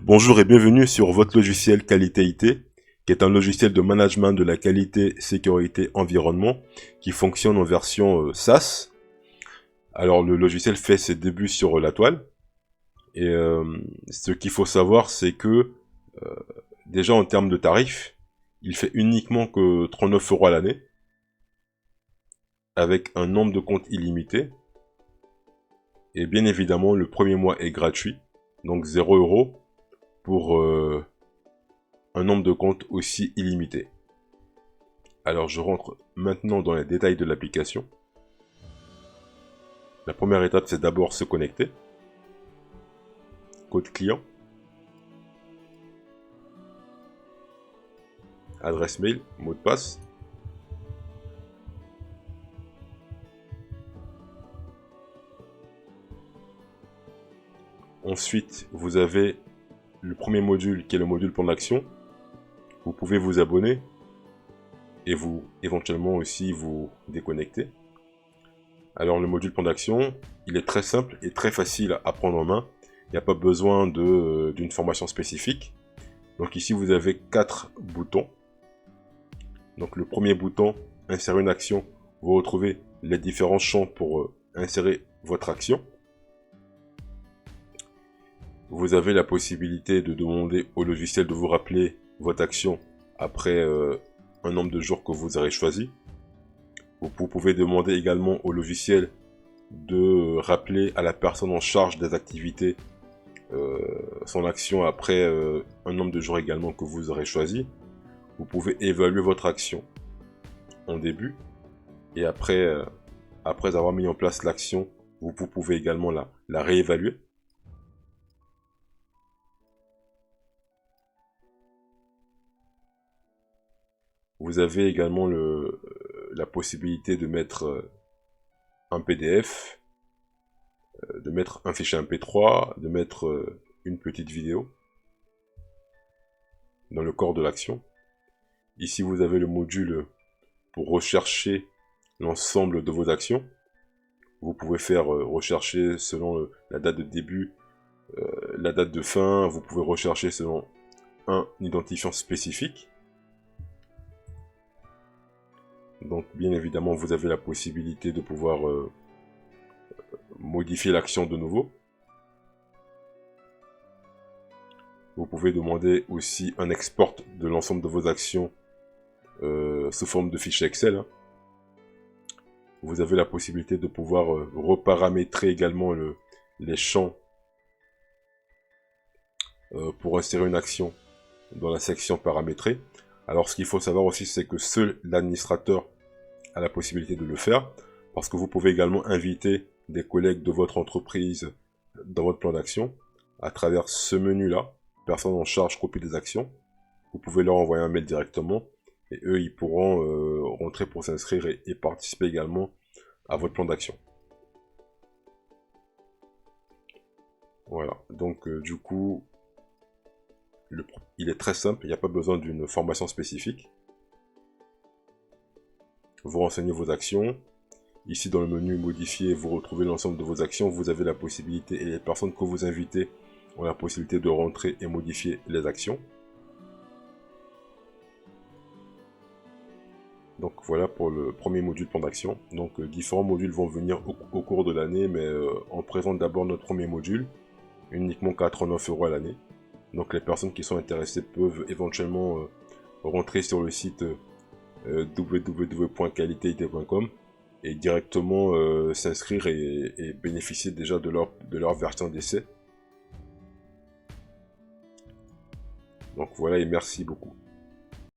Bonjour et bienvenue sur votre logiciel Qualité IT, qui est un logiciel de management de la qualité, sécurité, environnement, qui fonctionne en version SaaS. Alors le logiciel fait ses débuts sur la toile, et ce qu'il faut savoir, c'est que déjà en termes de tarifs, il fait uniquement que 39 € à l'année, avec un nombre de comptes illimité, et bien évidemment le premier mois est gratuit, donc 0 € pour un nombre de comptes aussi illimité. Alors je rentre maintenant dans les détails de l'application. La première étape, c'est d'abord se connecter. Code client. Adresse mail, mot de passe. Ensuite, vous avez le premier module qui est le module plan d'action. Vous pouvez vous abonner et vous éventuellement aussi vous déconnecter. Alors le module plan d'action, il est très simple et très facile à prendre en main. Il n'y a pas besoin d'une formation spécifique. Donc ici vous avez 4 boutons. Donc le premier bouton, insérer une action, vous retrouvez les différents champs pour insérer votre action. Vous avez la possibilité de demander au logiciel de vous rappeler votre action après un nombre de jours que vous aurez choisi. Vous pouvez demander également au logiciel de rappeler à la personne en charge des activités son action après un nombre de jours également que vous aurez choisi. Vous pouvez évaluer votre action en début et après avoir mis en place l'action, vous pouvez également la réévaluer. Vous avez également la possibilité de mettre un PDF, de mettre un fichier MP3, de mettre une petite vidéo dans le corps de l'action. Ici, vous avez le module pour rechercher l'ensemble de vos actions. Vous pouvez faire rechercher selon la date de début, la date de fin. Vous pouvez rechercher selon un identifiant spécifique. Donc bien évidemment, vous avez la possibilité de pouvoir modifier l'action de nouveau. Vous pouvez demander aussi un export de l'ensemble de vos actions sous forme de fichier Excel. Hein. Vous avez la possibilité de pouvoir reparamétrer également les champs pour insérer une action dans la section paramétrée. Alors ce qu'il faut savoir aussi, c'est que seul l'administrateur a la possibilité de le faire, parce que vous pouvez également inviter des collègues de votre entreprise dans votre plan d'action à travers ce menu-là, personne en charge, copie des actions. Vous pouvez leur envoyer un mail directement et eux, ils pourront rentrer pour s'inscrire et participer également à votre plan d'action. Voilà, donc du coup, il est très simple, il n'y a pas besoin d'une formation spécifique. Vous renseignez vos actions. Ici dans le menu modifier, vous retrouvez l'ensemble de vos actions. Vous avez la possibilité, et les personnes que vous invitez ont la possibilité de rentrer et modifier les actions. Donc voilà pour le premier module plan d'action. Donc différents modules vont venir au cours de l'année, mais on présente d'abord notre premier module, uniquement 89 € à l'année. Donc les personnes qui sont intéressées peuvent éventuellement rentrer sur le site www.qualitéit.com et directement s'inscrire et bénéficier déjà de leur version d'essai. Donc voilà et merci beaucoup.